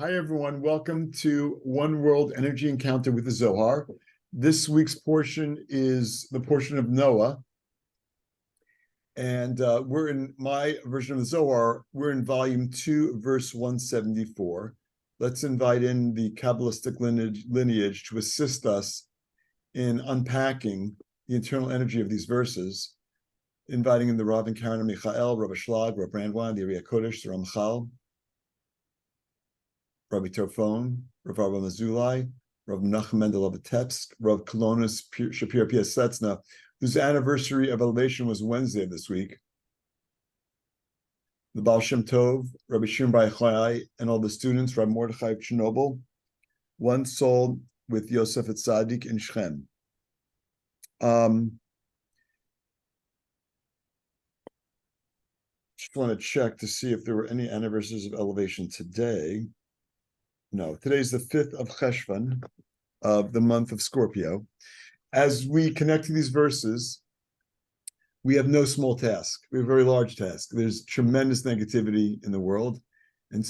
Hi, everyone. Welcome to One World Energy Encounter with the Zohar. This week's portion is the portion of Noah. And we're in my version of the Zohar. We're in volume 2, verse 174. Let's invite in the Kabbalistic lineage to assist us in unpacking the internal energy of these verses, inviting in the Rav and Karen and Michael, Rabbi Schlag, Rabbi Brandwein, the Ariya Kodesh, the Ramchal, Rabbi Tofon, Rav Arba Mazulai, Rav Menachem Mendel of Vitebsk, Rav Kolonis Shapir Piasetzna, whose anniversary of elevation was Wednesday of this week. The Baal Shem Tov, Rabbi Shimon Bar Yochai, and all the students, Rabbi Mordechai of Chernobyl, one soul with Yosef at Tzadik in Shechem. Just want to check to see if there were any anniversaries of elevation today. No, today's the 5th of Cheshvan of the month of Scorpio. As we connect to these verses, we have no small task. We have a very large task. There's tremendous negativity in the world. And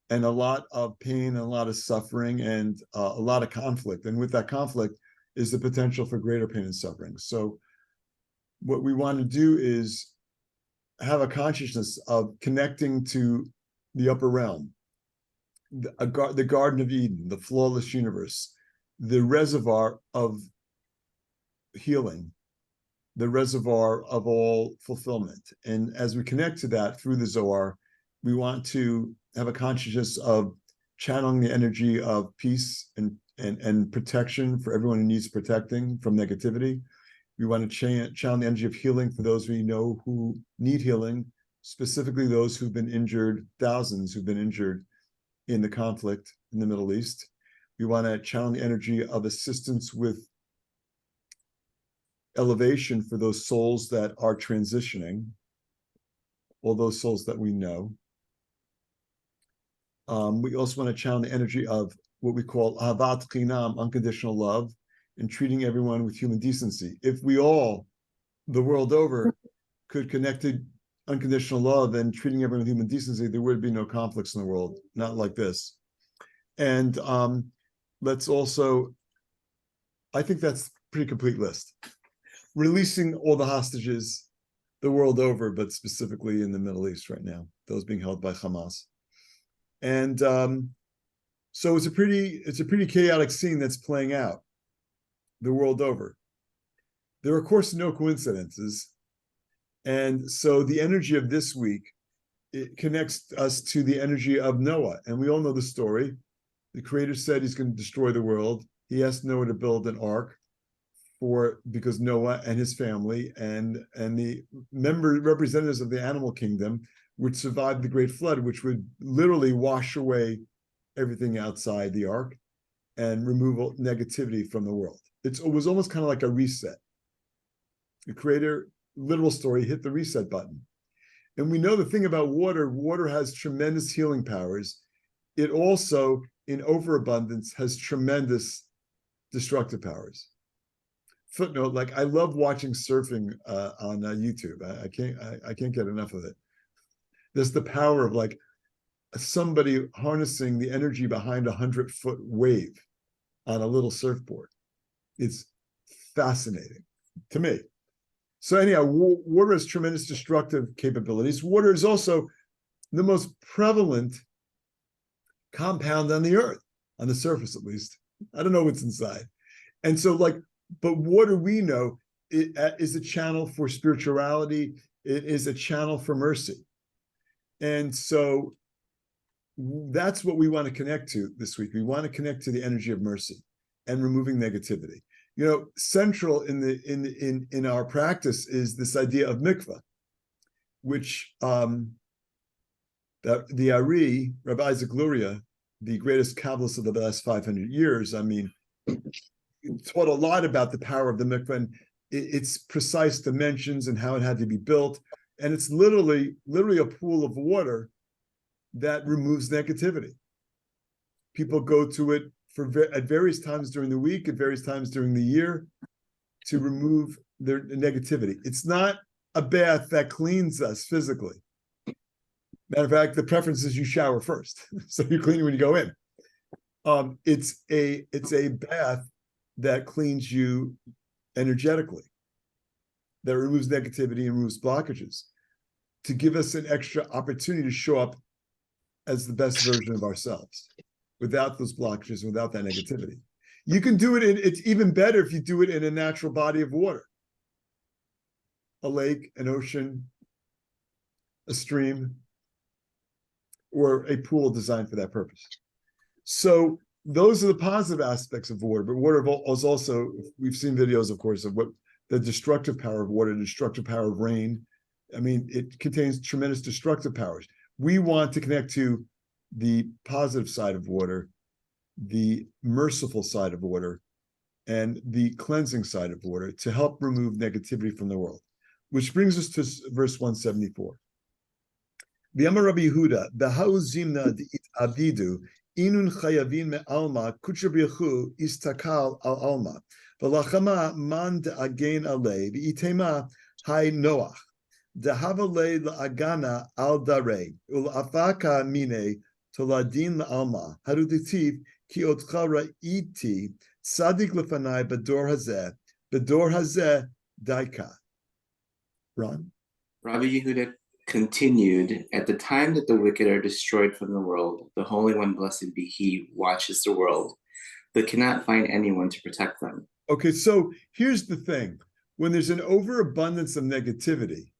a lot of pain, and a lot of suffering, and a lot of conflict. And with that conflict is the potential for greater pain and suffering. So what we want to do is have a consciousness of connecting to the upper realm, the Garden of Eden, the flawless universe, the reservoir of healing, the reservoir of all fulfillment. And as we connect to that through the Zohar, we want to have a consciousness of channeling the energy of peace and protection for everyone who needs protecting from negativity. We want to channel the energy of healing for those we know who need healing, specifically those who've been injured, thousands who've been injured in the conflict in the Middle East. We want to channel the energy of assistance with elevation for those souls that are transitioning, all those souls that we know. We also want to channel the energy of what we call ahavat chinam, unconditional love, and treating everyone with human decency. If we all, the world over, could connect to unconditional love and treating everyone with human decency, there would be no conflicts in the world, not like this. And let's also, I think that's a pretty complete list. Releasing all the hostages the world over, but specifically in the Middle East right now, those being held by Hamas. And so it's a pretty chaotic scene that's playing out the world over. There are, of course, no coincidences. And so the energy of this week, it connects us to the energy of Noah. And we all know the story. The Creator said he's going to destroy the world. He asked Noah to build an ark because Noah and his family and the representatives of the animal kingdom would survive the great flood, which would literally wash away everything outside the ark and remove negativity from the world. It was almost kind of like a reset. The Creator, literal story, hit the reset button. And we know the thing about water has tremendous healing powers. It also, in overabundance, has tremendous destructive powers. Footnote, like, I love watching surfing on YouTube. I can't get enough of it. There's the power of like somebody harnessing the energy behind 100-foot wave on a little surfboard. It's fascinating to me. So anyhow, water has tremendous destructive capabilities. Water is also the most prevalent compound on the earth, on the surface at least. I don't know what's inside. And so but water, we know, it is a channel for spirituality. It is a channel for mercy. And so that's what we want to connect to this week. We want to connect to the energy of mercy and removing negativity. You know, central in our practice is this idea of mikvah, which the Ari, Rabbi Isaac Luria, the greatest Kabbalist of the last 500 years, I mean, taught a lot about the power of the mikvah and its precise dimensions and how it had to be built. And it's literally a pool of water that removes negativity. People go to it at various times during the week, at various times during the year, to remove their negativity. It's not a bath that cleans us physically. Matter of fact, the preference is you shower first, so you clean when you go in. It's a bath that cleans you energetically, that removes negativity and removes blockages, to give us an extra opportunity to show up as the best version of ourselves, without those blockages, without that negativity. You can do it it's even better if you do it in a natural body of water, a lake, an ocean, a stream, or a pool designed for that purpose. So those are the positive aspects of water, but water is also, we've seen videos, of course, of what the destructive power of water, the destructive power of rain. I mean, it contains tremendous destructive powers. We want to connect to the positive side of water, the merciful side of water, and the cleansing side of water to help remove negativity from the world. Which brings us to verse 174. V'amar Rabbi Yehuda, b'ha'u zimna avidu, inun chayavin me'alma, kutsha b'yachu istakal al alma, v'lachama man de'agen alei, v'itema hai Noach, dehava le la'agana al darei, ul'afaka mine toladin la'alma, haruditiv ki otcha ra'iti, tzadik lefanai bedor hazeh daika. Ron? Rabbi Yehuda continued, at the time that the wicked are destroyed from the world, the Holy One, blessed be He, watches the world, but cannot find anyone to protect them. Okay, so here's the thing. When there's an overabundance of negativity,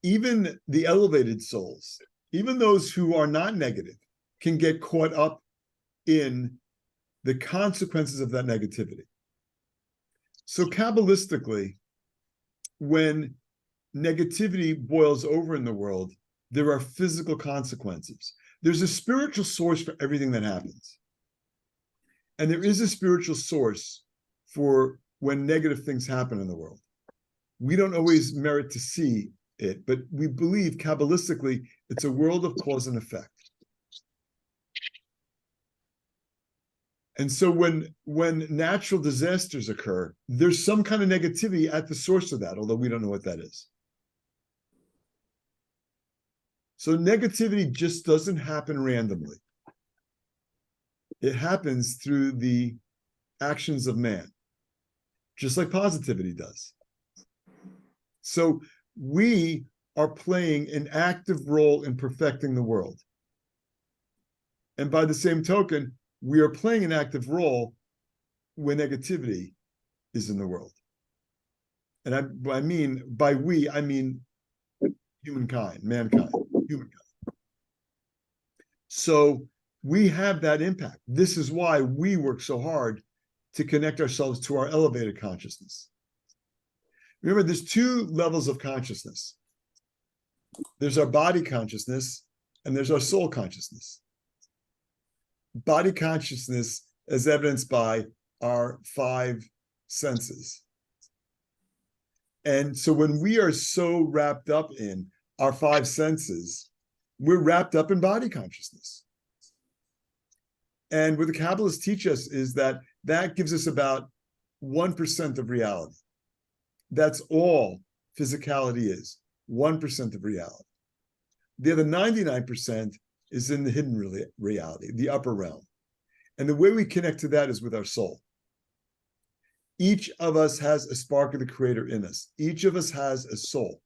even the elevated souls, even those who are not negative, can get caught up in the consequences of that negativity. So Kabbalistically, when negativity boils over in the world, there are physical consequences. There's a spiritual source for everything that happens. And there is a spiritual source for when negative things happen in the world. We don't always merit to see it, but we believe Kabbalistically it's a world of cause and effect. And so when natural disasters occur, there's some kind of negativity at the source of that, although we don't know what that is. So negativity just doesn't happen randomly. It happens through the actions of man, just like positivity does. So we are playing an active role in perfecting the world. And by the same token, we are playing an active role when negativity is in the world. And I mean, by we, I mean mankind. Humankind. So we have that impact. This is why we work so hard to connect ourselves to our elevated consciousness. Remember, there's two levels of consciousness. There's our body consciousness and there's our soul consciousness. Body consciousness is evidenced by our five senses. And so when we are so wrapped up in our five senses, we're wrapped up in body consciousness. And what the Kabbalists teach us is that that gives us about 1% of reality. That's all physicality is, 1% of reality. The other 99% is in the hidden reality, the upper realm. And the way we connect to that is with our soul. Each of us has a spark of the Creator in us. Each of us has a soul.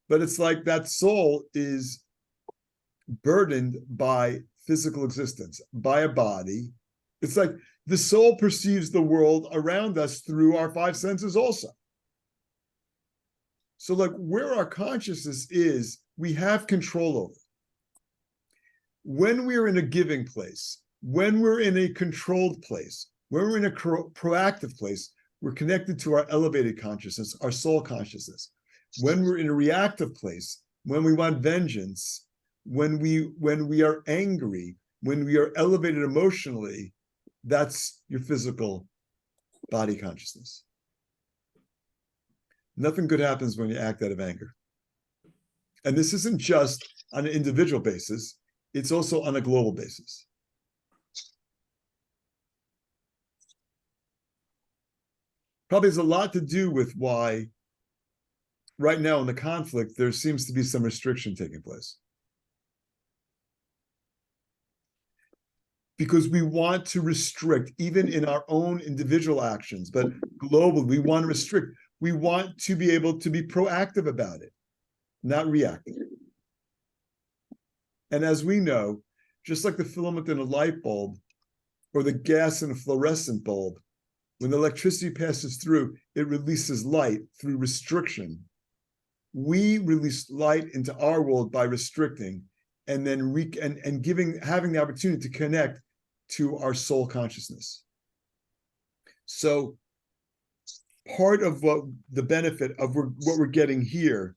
But it's like that soul is burdened by physical existence, by a body. It's like the soul perceives the world around us through our five senses also. So like where our consciousness is, we have control over. When we're in a giving place, when we're in a controlled place, when we're in a proactive place, we're connected to our elevated consciousness, our soul consciousness. When we're in a reactive place, when we want vengeance, when we are angry, when we are elevated emotionally, that's your physical body consciousness. Nothing good happens when you act out of anger. And this isn't just on an individual basis, it's also on a global basis. Probably has a lot to do with why right now in the conflict, there seems to be some restriction taking place. Because we want to restrict, even in our own individual actions, but globally, we want to restrict. We want to be able to be proactive about it, not reactive. And as we know, just like the filament in a light bulb or the gas in a fluorescent bulb, when the electricity passes through, it releases light through restriction. We release light into our world by restricting, and then having the opportunity to connect to our soul consciousness. So part of what the benefit of what we're getting here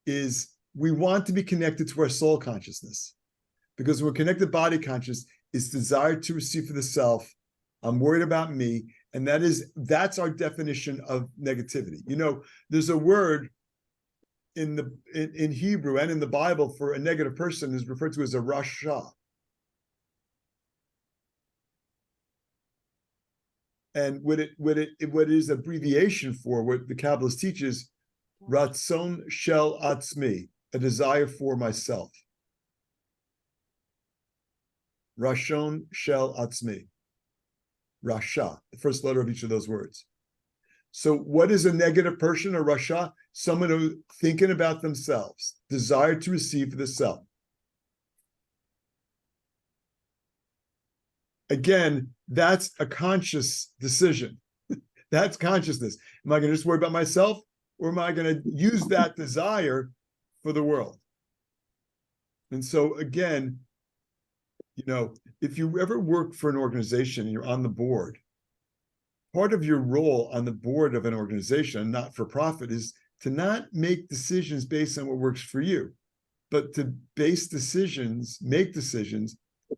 is we want to be connected to our soul consciousness, because when we're connected body conscious, it's desire to receive for the self. I'm worried about me, and that's our definition of negativity. You know, there's a word in Hebrew and in the Bible for a negative person is referred to as a rasha. And what it is abbreviation for, what the Kabbalist teaches, ratzon shel atzmi, a desire for myself. Rashon shel atzmi. Rasha, the first letter of each of those words. So what is a negative person, a rasha? Someone who thinking about themselves, desire to receive for the self. Again, that's a conscious decision. That's consciousness. Am I going to just worry about myself, or am I going to use that desire for the world? And so again, you know, if you ever work for an organization and you're on the board, part of your role on the board of an organization, not for profit, is to not make decisions based on what works for you, but to make decisions,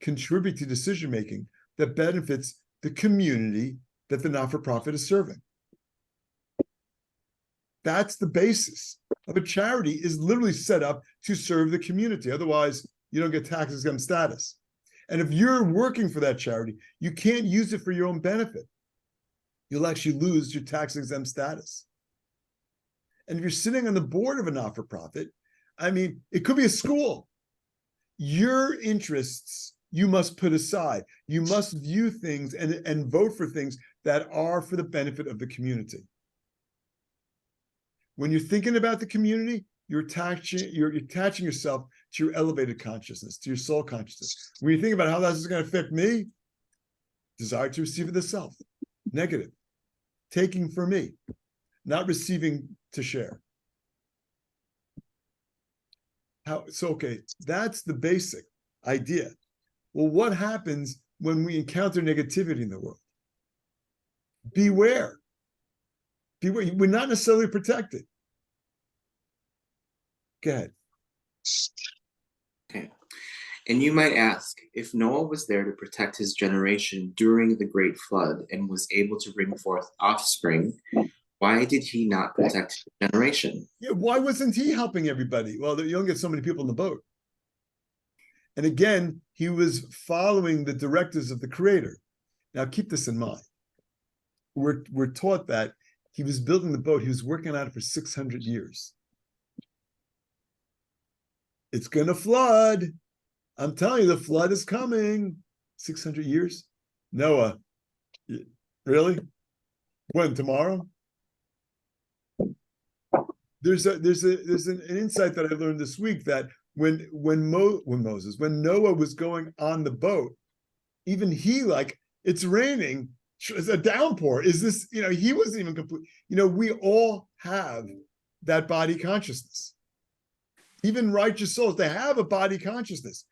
contribute to decision making that benefits the community that the not-for-profit is serving. That's the basis of a charity, is literally set up to serve the community. Otherwise, you don't get tax-exempt status. And if you're working for that charity, you can't use it for your own benefit. You'll actually lose your tax-exempt status. And if you're sitting on the board of a not-for-profit, I mean, it could be a school. Your interests, you must put aside. You must view things and vote for things that are for the benefit of the community. When you're thinking about the community, you're attaching yourself to your elevated consciousness, to your soul consciousness. When you think about how this is going to affect me, desire to receive of the self, negative, taking for me, not receiving to share. Okay, that's the basic idea. Well, what happens when we encounter negativity in the world? Beware. Beware. We're not necessarily protected. Go ahead. Okay. And you might ask, if Noah was there to protect his generation during the great flood and was able to bring forth offspring, why did he not protect his generation? Yeah, why wasn't he helping everybody? Well, you don't get so many people in the boat. And again, he was following the directives of the Creator. Now, keep this in mind. We're taught that he was building the boat. He was working on it for 600 years. It's going to flood. I'm telling you, the flood is coming. 600 years? Noah, really? When, tomorrow? There's an insight that I learned this week that when Noah was going on the boat, even he, like, it's raining, it's a downpour. Is this, he wasn't even complete. We all have that body consciousness. Even righteous souls, they have a body consciousness.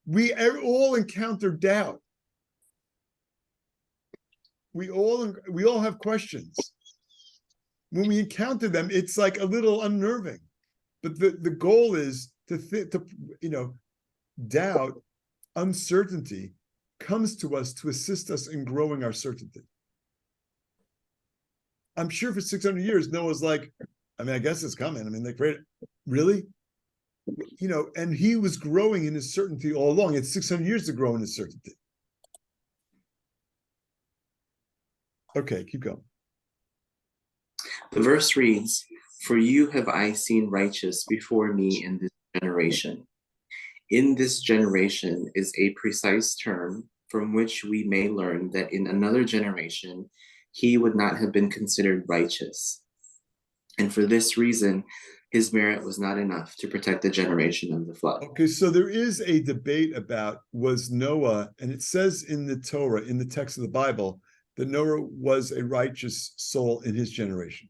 We all encounter doubt. We all have questions. When we encounter them, it's like a little unnerving. But the goal is to doubt, uncertainty comes to us to assist us in growing our certainty. I'm sure for 600 years, Noah's like, I guess it's coming. They created, really? And he was growing in his certainty all along. It's 600 years to grow in his certainty. Okay, keep going. The verse reads, For you have I seen righteous before me in this generation. In this generation is a precise term from which we may learn that in another generation he would not have been considered righteous. And for this reason, his merit was not enough to protect the generation of the flood. Okay, so there is a debate about was Noah, and it says in the Torah, in the text of the Bible, that Noah was a righteous soul in his generation.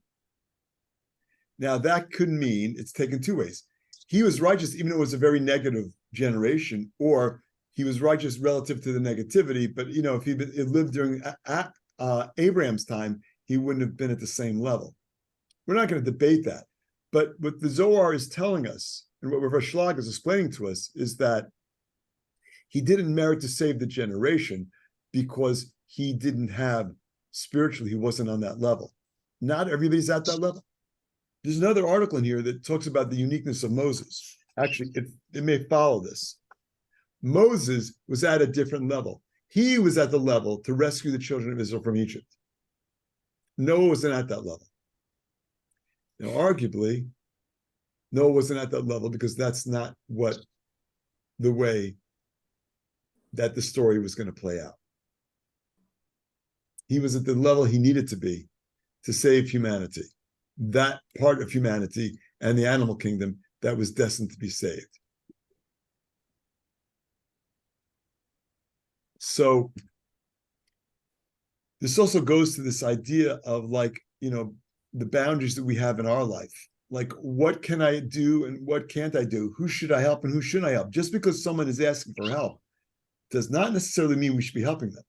Now, that could mean it's taken two ways. He was righteous, even though it was a very negative generation, or he was righteous relative to the negativity. But, you know, if he lived during Abraham's time, he wouldn't have been at the same level. We're not going to debate that. But what the Zohar is telling us, and what Rav Shlag is explaining to us, is that he didn't merit to save the generation because he didn't have, spiritually, he wasn't on that level. Not everybody's at that level. There's another article in here that talks about the uniqueness of Moses. Actually, it may follow this. Moses was at a different level. He was at the level to rescue the children of Israel from Egypt. Noah wasn't at that level. Now, arguably, Noah wasn't at that level because that's not what the way that the story was going to play out. He was at the level he needed to be to save humanity, that part of humanity and the animal kingdom that was destined to be saved. So this also goes to this idea of, like, you know, the boundaries that we have in our life. Like, what can I do and what can't I do? Who should I help and who shouldn't I help? Just because someone is asking for help does not necessarily mean we should be helping them.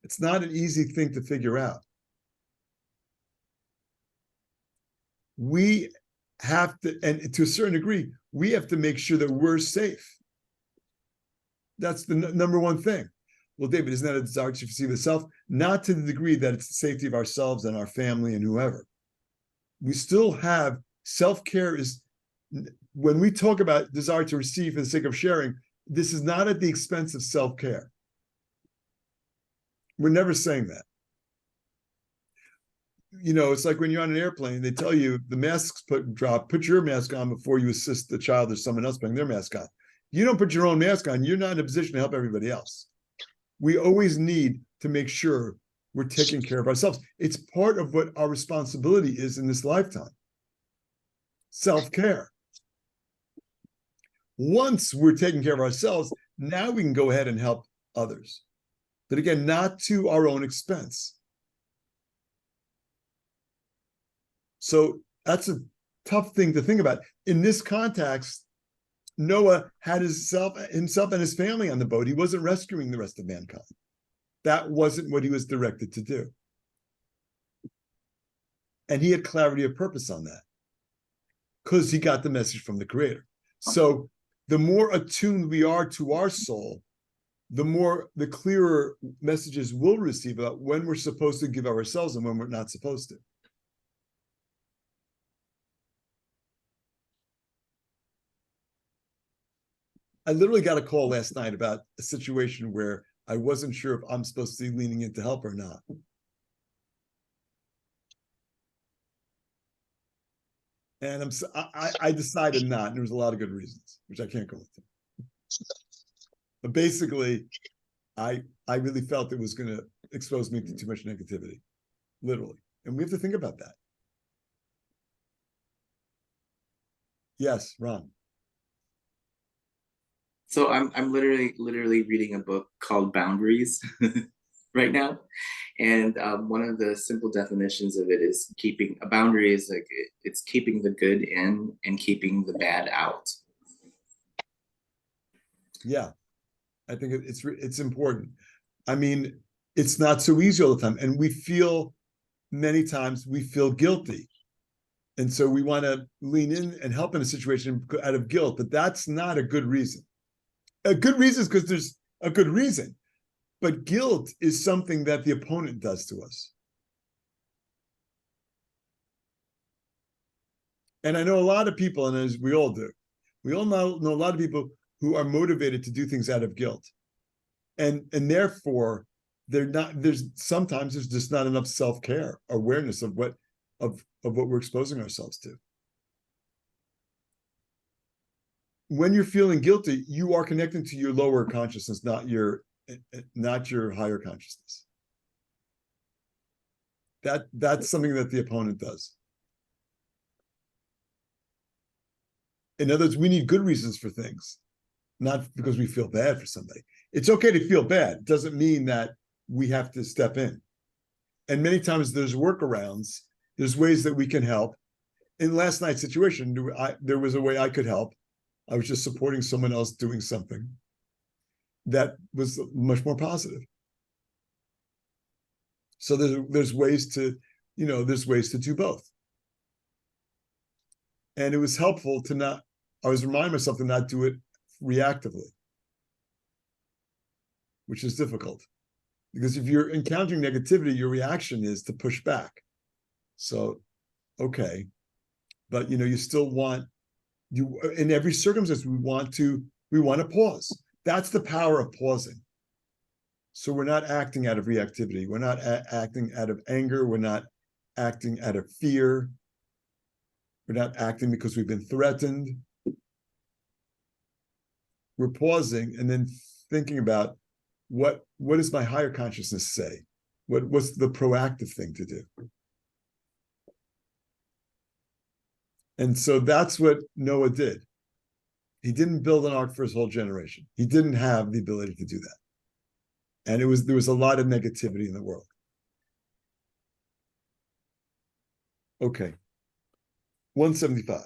It's not an easy thing to figure out. We have to, and to a certain degree, we have to make sure that we're safe. That's the number one thing. Well, David, isn't that a desire to perceive the self? Not to the degree that it's the safety of ourselves and our family and whoever. We still have self-care. Is when we talk about desire to receive for the sake of sharing, this is not at the expense of self-care. We're never saying that. You know, it's like when you're on an airplane, they tell you the masks put your mask on before you assist the child or someone else putting their mask on. You don't put your own mask on, you're not in a position to help everybody else. We always need to make sure we're taking care of ourselves. It's part of what our responsibility is in this lifetime. Self-care. Once we're taking care of ourselves, now we can go ahead and help others. But again, not to our own expense. So that's a tough thing to think about. In this context, Noah had himself and his family on the boat. He wasn't rescuing the rest of mankind. That wasn't what he was directed to do. And he had clarity of purpose on that because he got the message from the Creator. So the more attuned we are to our soul, the clearer messages we'll receive about when we're supposed to give ourselves and when we're not supposed to. I literally got a call last night about a situation where I wasn't sure if I'm supposed to be leaning in to help or not. And I decided not, and there was a lot of good reasons, which I can't go into. But basically, I really felt it was going to expose me to too much negativity, literally. And we have to think about that. Yes, Ron. So I'm literally reading a book called Boundaries right now, and one of the simple definitions of it is keeping a boundary is like it's keeping the good in and keeping the bad out. Yeah, I think it's important. I mean, it's not so easy all the time, and many times we feel guilty. And so we want to lean in and help in a situation out of guilt, but that's not a good reason. A good reason is because there's a good reason, but guilt is something that the opponent does to us. And I know a lot of people, and as we all do, we all know a lot of people who are motivated to do things out of guilt. And therefore, sometimes there's just not enough self-care, awareness of what we're exposing ourselves to. when you're feeling guilty, you are connecting to your lower consciousness, not your higher consciousness. That's something that the opponent does. In other words, we need good reasons for things, not because we feel bad for somebody. It's okay to feel bad. It doesn't mean that we have to step in. And many times there's workarounds. There's ways that we can help. In last night's situation, there was a way I could help. I was just supporting someone else doing something that was much more positive. So there's ways to, there's ways to do both. And it was helpful to not, I was reminding myself to not do it reactively, which is difficult. Because if you're encountering negativity, your reaction is to push back. So, okay. But you still want, in every circumstance, we want to pause. That's the power of pausing. So we're not acting out of reactivity. We're not acting out of anger. We're not acting out of fear. We're not acting because we've been threatened. We're pausing and then thinking about what does my higher consciousness say? What's the proactive thing to do? And so that's what Noah did. He didn't build an ark for his whole generation. He didn't have the ability to do that. And there was a lot of negativity in the world. Okay. 175.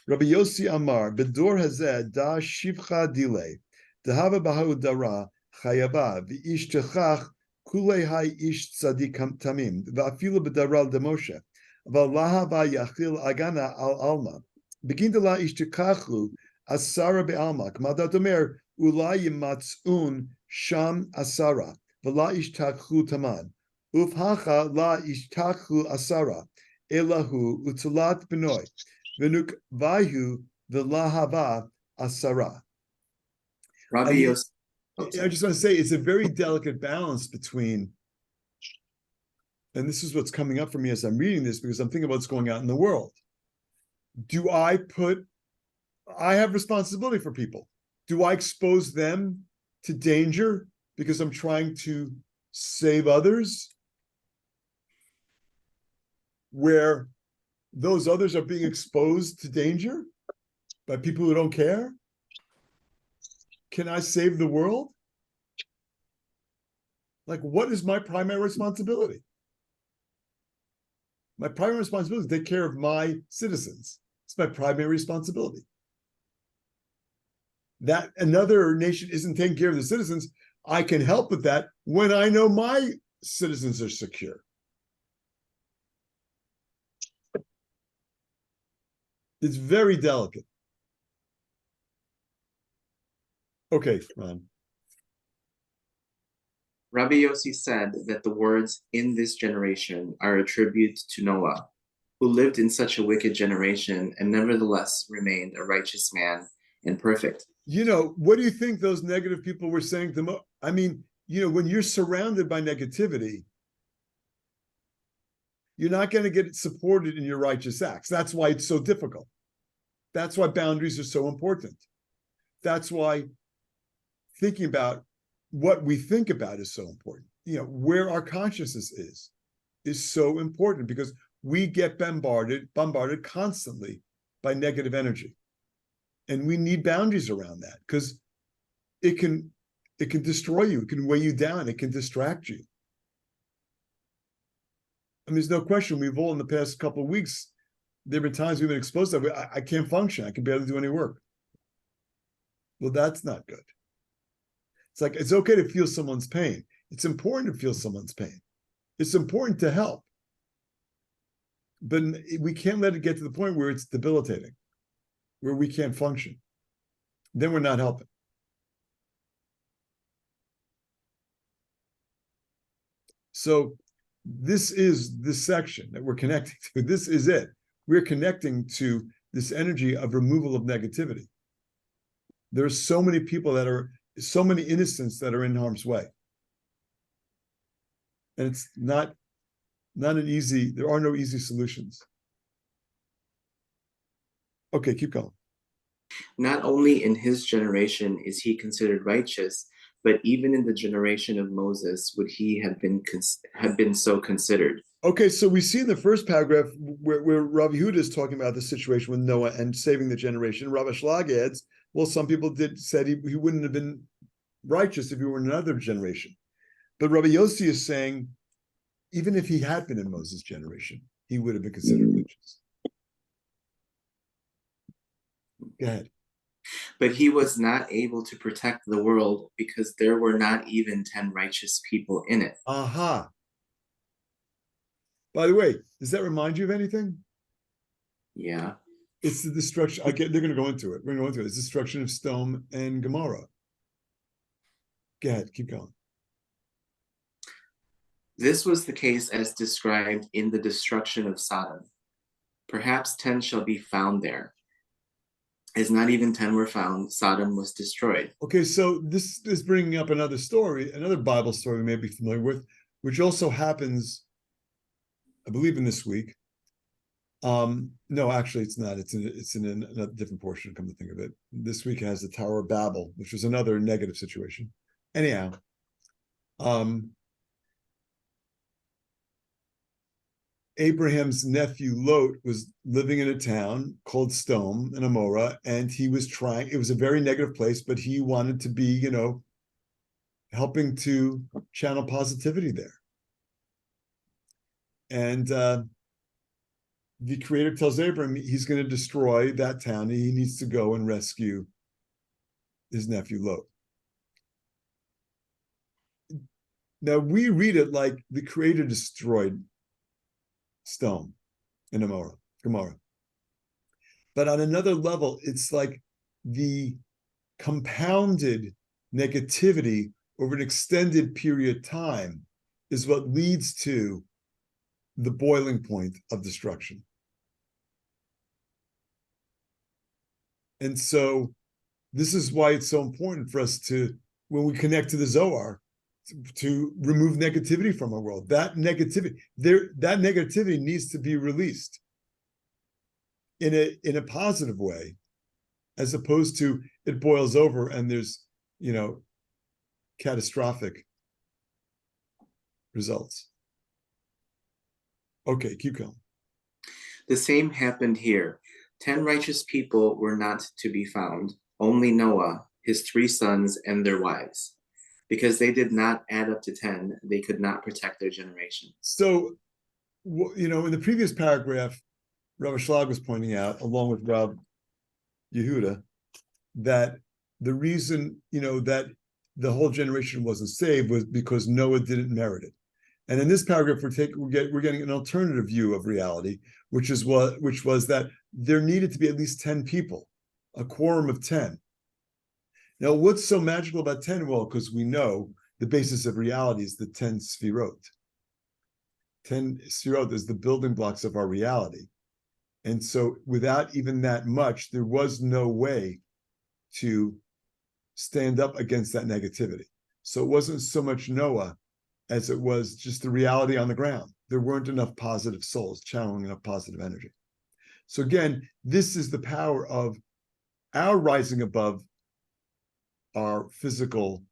Rabbi Yossi Amar, Bedor Hazeh da shivcha delay, dehava bahu dara chayaba v'ish techach kulei hai ish tzadik tamim va'afilu bedaral demoshe v'alaha va'yachil agana al alma begin la ish techachu asara be'alma k'madat omer ulai yimatzun sham asara v'la ish takhu taman ufhacha la ish takhu asara elahu utulat benoy Venuk vayu v'lahava asara. Rabbi Yosef. I just want to say it's a very delicate balance between, and this is what's coming up for me as I'm reading this, because I'm thinking about what's going on in the world. I have responsibility for people. Do I expose them to danger because I'm trying to save others? Where those others are being exposed to danger by people who don't care? Can I save the world? Like, what is my primary responsibility? My primary responsibility is to take care of my citizens. It's my primary responsibility. That another nation isn't taking care of the citizens, I can help with that when I know my citizens are secure. It's very delicate. Okay, Ron. Rabbi Yossi said that the words "in this generation" are a tribute to Noah, who lived in such a wicked generation and nevertheless remained a righteous man and perfect. What do you think those negative people were saying to Mo? I mean, when you're surrounded by negativity, you're not going to get supported in your righteous acts. That's why it's so difficult. That's why boundaries are so important. That's why thinking about what we think about is so important. Where our consciousness is so important, because we get bombarded constantly by negative energy. And we need boundaries around that, because it can destroy you, it can weigh you down, it can distract you. I mean, there's no question, we've all in the past couple of weeks, there have been times we've been exposed to that. I can't function. I can barely do any work. Well, that's not good. It's like, it's okay to feel someone's pain. It's important to feel someone's pain. It's important to help. But we can't let it get to the point where it's debilitating, where we can't function. Then we're not helping. So this is the section that we're connecting to. This is it. We're connecting to this energy of removal of negativity. There are so many people so many innocents that are in harm's way. And it's not an easy, there are no easy solutions. Okay, keep going. Not only in his generation is he considered righteous, but even in the generation of Moses would he have been so considered. Okay, so we see in the first paragraph where Rabbi Yehuda is talking about the situation with Noah and saving the generation. Rabbi Shlag adds, well, some people said he wouldn't have been righteous if he were in another generation. But Rabbi Yossi is saying, even if he had been in Moses' generation, he would have been considered righteous. Go ahead. But he was not able to protect the world because there were not even 10 righteous people in it. Aha. By the way, does that remind you of anything? Yeah. It's the destruction. They're going to go into it. We're going to go into it. It's destruction of Sodom and Gomorrah. Go ahead, keep going. This was the case as described in the destruction of Sodom. Perhaps 10 shall be found there. As not even 10 were found, Sodom was destroyed. Okay, so this is bringing up another story, another Bible story we may be familiar with, which also happens, I believe, in this week. No, actually, it's not. It's in a different portion, come to think of it. This week has the Tower of Babel, which was another negative situation. Anyhow, Abraham's nephew Lot was living in a town called Sodom and Gomorrah, and he was trying, it was a very negative place, but he wanted to be, helping to channel positivity there. And the Creator tells Abraham he's going to destroy that town. He needs to go and rescue his nephew Lot. Now, we read it like the Creator destroyed Sodom and Gomorrah. But on another level, it's like the compounded negativity over an extended period of time is what leads to the boiling point of destruction. And so this is why it's so important for us to, when we connect to the Zohar, to remove negativity from our world. That negativity needs to be released in a positive way, as opposed to it boils over and there's catastrophic results. Okay, keep going. The same happened here. 10 righteous people were not to be found, only Noah, his 3 sons, and their wives. Because they did not add up to 10, they could not protect their generation. So, in the previous paragraph, Rabbi Shlag was pointing out, along with Rabbi Yehuda, that the reason, that the whole generation wasn't saved was because Noah didn't merit it. And in this paragraph, we're getting an alternative view of reality, which was that there needed to be at least 10 people, a quorum of 10. Now, what's so magical about 10? Well, because we know the basis of reality is the 10 sfirot. 10 sfirot is the building blocks of our reality. And so without even that much, there was no way to stand up against that negativity. So it wasn't so much Noah as it was just the reality on the ground. There weren't enough positive souls channeling enough positive energy. So again, this is the power of our rising above our physical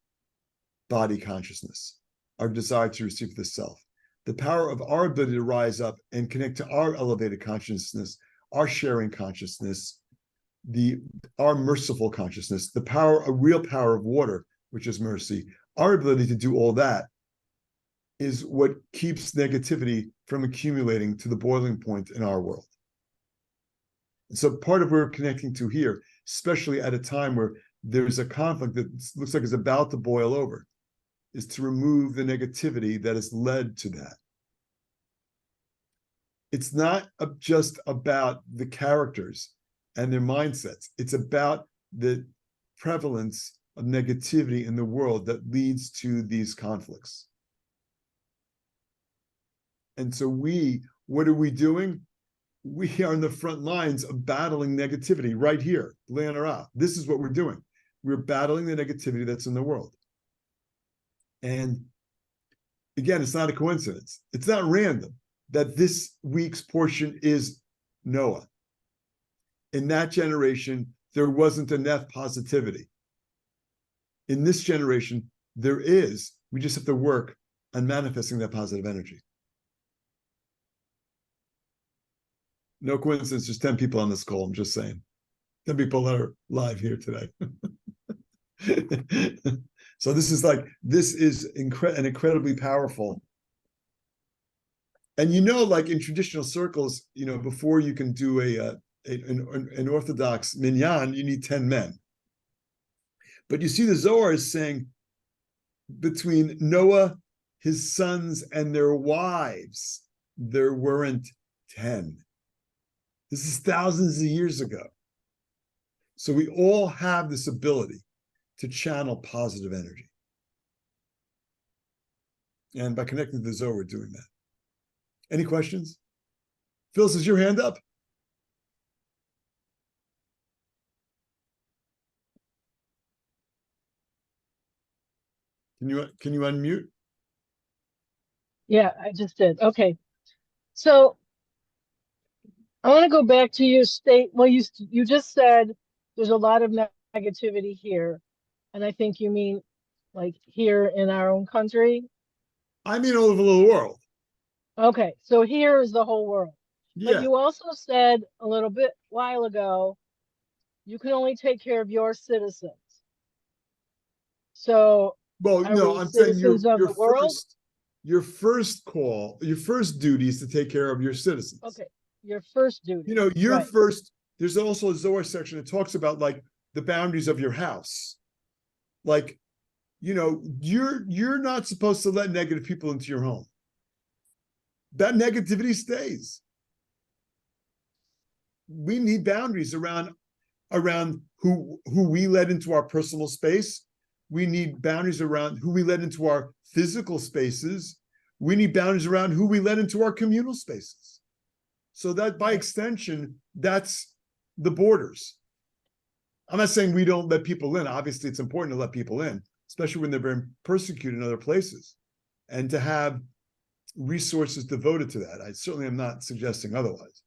body consciousness, our desire to receive the self, the power of our ability to rise up and connect to our elevated consciousness, our sharing consciousness, our merciful consciousness, a real power of water, which is mercy. Our ability to do all that is what keeps negativity from accumulating to the boiling point in our world. And so part of what we're connecting to here, especially at a time where there's a conflict that looks like it's about to boil over, is to remove the negativity that has led to that. It's not just about the characters and their mindsets. It's about the prevalence of negativity in the world that leads to these conflicts. And so what are we doing? We are in the front lines of battling negativity right here, Leonara. This is what we're doing. We're battling the negativity that's in the world. And again, it's not a coincidence. It's not random that this week's portion is Noah. In that generation, there wasn't enough positivity. In this generation, there is. We just have to work on manifesting that positive energy. No coincidence, there's 10 people on this call, I'm just saying. 10 people that are live here today. So this is an incredibly powerful. And like in traditional circles, before you can do an Orthodox minyan, you need 10 men. But you see the Zohar is saying between Noah, his sons, and their wives, there weren't 10. This is thousands of years ago. So we all have this ability to channel positive energy. And by connecting to the Zohar, we're doing that. Any questions? Phyllis, is your hand up? Can you unmute? Yeah, I just did. Okay. So I want to go back to your state. Well, you just said there's a lot of negativity here. And I think you mean like here in our own country. I mean all over the world. Okay, so here is the whole world. Yeah. But you also said a little bit while ago, you can only take care of your citizens. So well, no, I'm saying your first call, your first duty is to take care of your citizens. Okay, your first duty. Your right. first, there's also a Zohar section that talks about like the boundaries of your house. Like, you're not supposed to let negative people into your home. That negativity stays. We need boundaries around who we let into our personal space. We need boundaries around who we let into our physical spaces. We need boundaries around who we let into our communal spaces. So that by extension, that's the borders. I'm not saying we don't let people in. Obviously, it's important to let people in, especially when they're being persecuted in other places, and to have resources devoted to that. I certainly am not suggesting otherwise.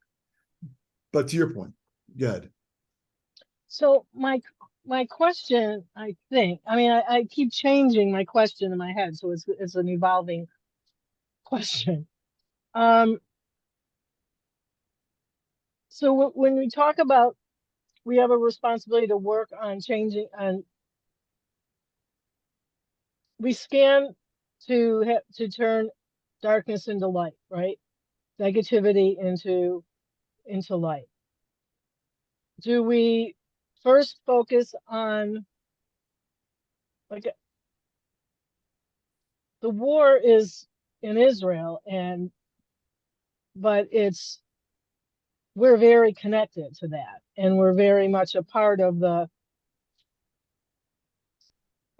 But to your point, go ahead. So my question, I think, I keep changing my question in my head, so it's an evolving question. So when we talk about we have a responsibility to work on changing, and we scan to turn darkness into light, right? Negativity into light. Do we first focus on, like, the war is in Israel, but we're very connected to that, and we're very much a part of the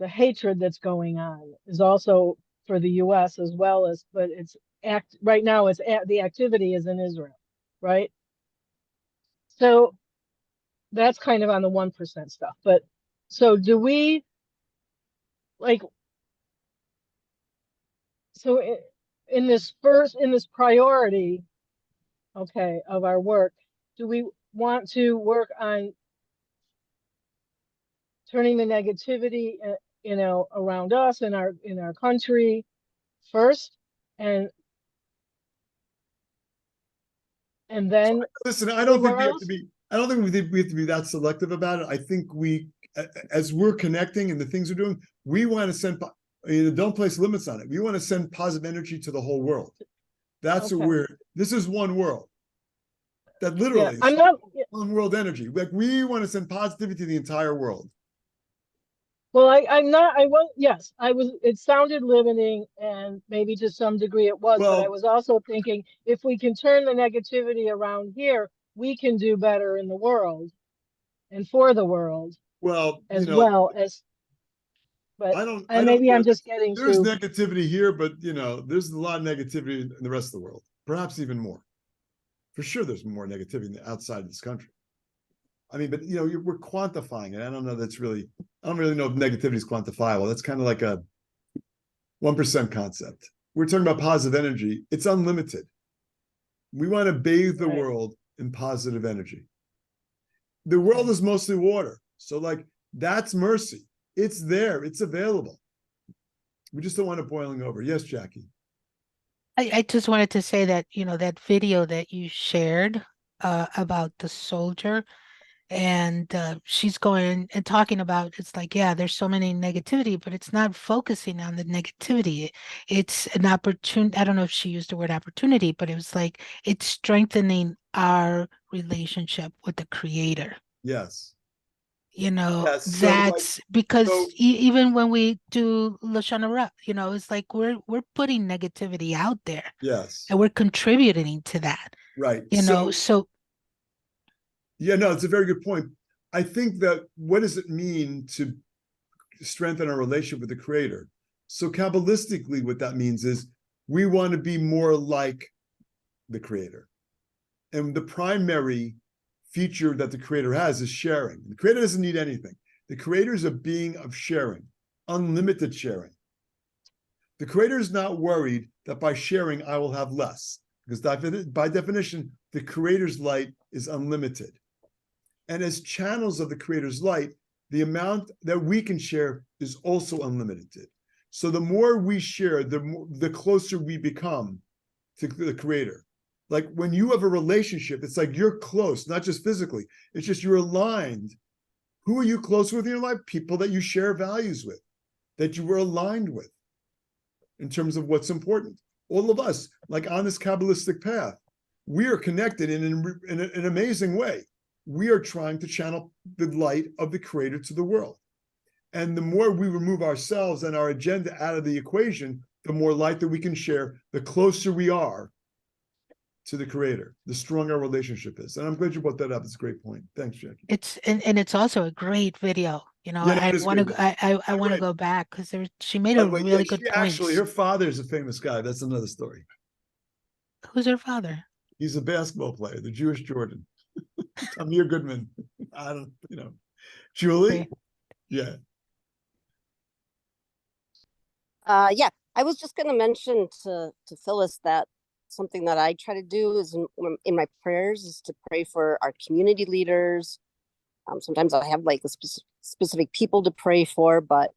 hatred that's going on is also for the US as well as, but right now the activity is in Israel, right? So that's kind of on the 1% stuff. But so do we, like, so in this priority, okay, of our work, do we want to work on turning the negativity, around us in our country first, and then listen, I don't think we have to be that selective about it. I think as we're connecting and the things we're doing, we want to send, don't place limits on it. We want to send positive energy to the whole world. That's this is one world. That literally is one world energy. Like, we want to send positivity to the entire world. Well, it sounded limiting, and maybe to some degree it was, but I was also thinking, if we can turn the negativity around here, we can do better in the world and for the world. Well, as well as, but maybe I'm just getting there's negativity here, but there's a lot of negativity in the rest of the world, perhaps even more. For sure, there's more negativity outside of this country. I mean, but we're quantifying it. I don't really know if negativity is quantifiable. That's kind of like a 1% concept. We're talking about positive energy. It's unlimited. We want to bathe the world in positive energy. The world is mostly water. So like, that's mercy. It's there, it's available. We just don't want it boiling over. Yes, Jackie. I just wanted to say that, that video that you shared about the soldier, and she's going and talking about, it's like, yeah, there's so many negativity, but it's not focusing on the negativity. It's an opportunity. I don't know if she used the word opportunity, but it was like it's strengthening our relationship with the creator. Yes. That's So because even when we do Lashon Hara, it's like we're putting negativity out there. Yes. And we're contributing to that. Right. So yeah, no, it's a very good point. I think that what does it mean to strengthen our relationship with the creator? So Kabbalistically, what that means is we want to be more like the creator. And the primary feature that the creator has is sharing. The creator doesn't need anything. The creator is a being of sharing, unlimited sharing. The creator is not worried that by sharing, I will have less, because by definition, the creator's light is unlimited. And as channels of the creator's light, the amount that we can share is also unlimited. So the more we share, the closer we become to the creator. Like when you have a relationship, it's like you're close, not just physically. It's just you're aligned. Who are you close with in your life? People that you share values with, that you were aligned with in terms of what's important. All of us, like on this Kabbalistic path, we are connected in an amazing way. We are trying to channel the light of the creator to the world. And the more we remove ourselves and our agenda out of the equation, the more light that we can share, the closer we are to the creator, the stronger our relationship is. And I'm glad you brought that up. It's a great point. Thanks, Jackie. And it's also a great video. I want to go back because she made a really good point. Actually, her father's a famous guy. That's another story. Who's her father? He's a basketball player, the Jewish Jordan. Amir Goodman. Julie? Okay. Yeah. Yeah, I was just going to mention to Phyllis that something that I try to do is in my prayers is to pray for our community leaders. Sometimes I have like a specific people to pray for, but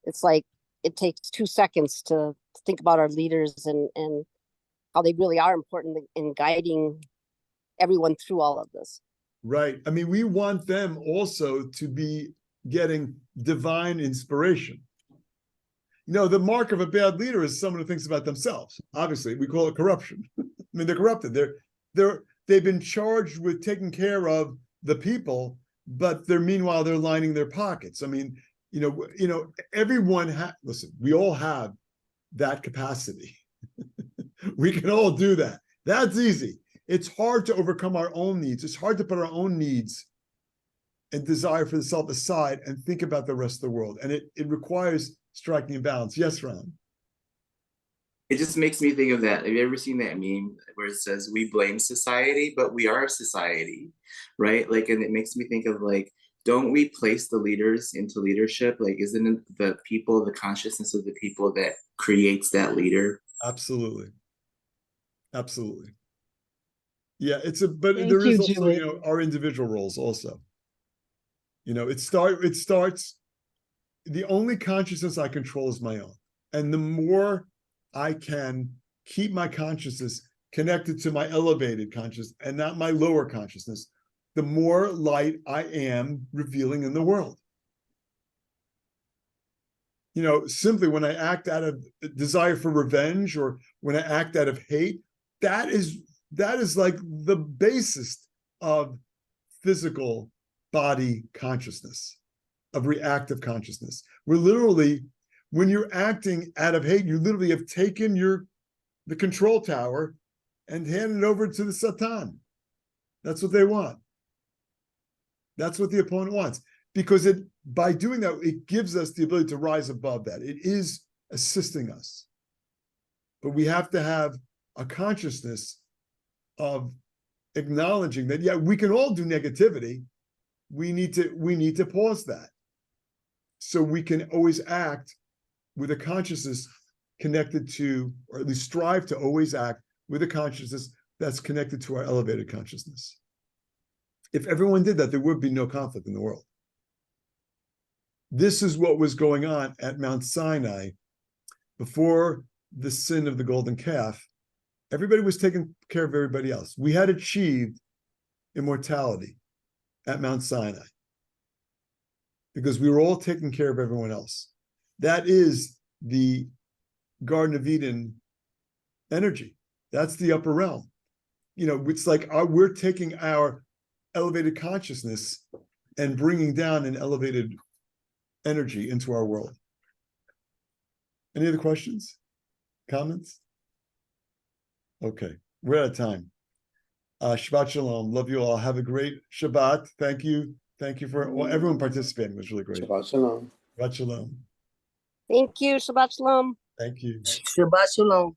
it's like it takes 2 seconds to think about our leaders and how they really are important in guiding everyone through all of this. Right. I mean, we want them also to be getting divine inspiration. The mark of a bad leader is someone who thinks about themselves. Obviously, we call it corruption. I mean, they're corrupted. They've been charged with taking care of the people, but meanwhile they're lining their pockets. I mean, everyone listen, we all have that capacity. We can all do that. That's easy. It's hard to overcome our own needs. It's hard to put our own needs and desire for the self aside and think about the rest of the world. And it requires striking a balance. Yes, Ron. It just makes me think of that. Have you ever seen that meme where it says we blame society, but we are society, right? Like, and it makes me think of like, don't we place the leaders into leadership? Like, isn't it the people, the consciousness of the people that creates that leader? Absolutely. Absolutely. Yeah, but Thank there is you, also, Julie. Our individual roles also. It starts, the only consciousness I control is my own. And the more I can keep my consciousness connected to my elevated consciousness and not my lower consciousness, the more light I am revealing in the world. Simply when I act out of desire for revenge or when I act out of hate, that is like the basis of physical body consciousness, of reactive consciousness. We're literally, when you're acting out of hate, you literally have taken the control tower and handed it over to the Satan. That's what they want. That's what the opponent wants. Because by doing that, it gives us the ability to rise above that. It is assisting us. But we have to have a consciousness of acknowledging that, yeah, we can all do negativity. We need to pause that. So we can always act with a consciousness connected to, or at least strive to always act with a consciousness that's connected to our elevated consciousness. If everyone did that, there would be no conflict in the world. This is what was going on at Mount Sinai before the sin of the golden calf. Everybody was taking care of everybody else. We had achieved immortality at Mount Sinai because we were all taking care of everyone else. That is the Garden of Eden energy. That's the upper realm. You know, it's like we're taking our elevated consciousness and bringing down an elevated energy into our world. Any other questions? Comments? Okay, we're out of time. Shabbat Shalom. Love you all. Have a great Shabbat. Thank you. Thank you for everyone participating. It was really great. Shabbat Shalom. Shabbat Shalom. Thank you. Shabbat Shalom. Thank you. Shabbat Shalom.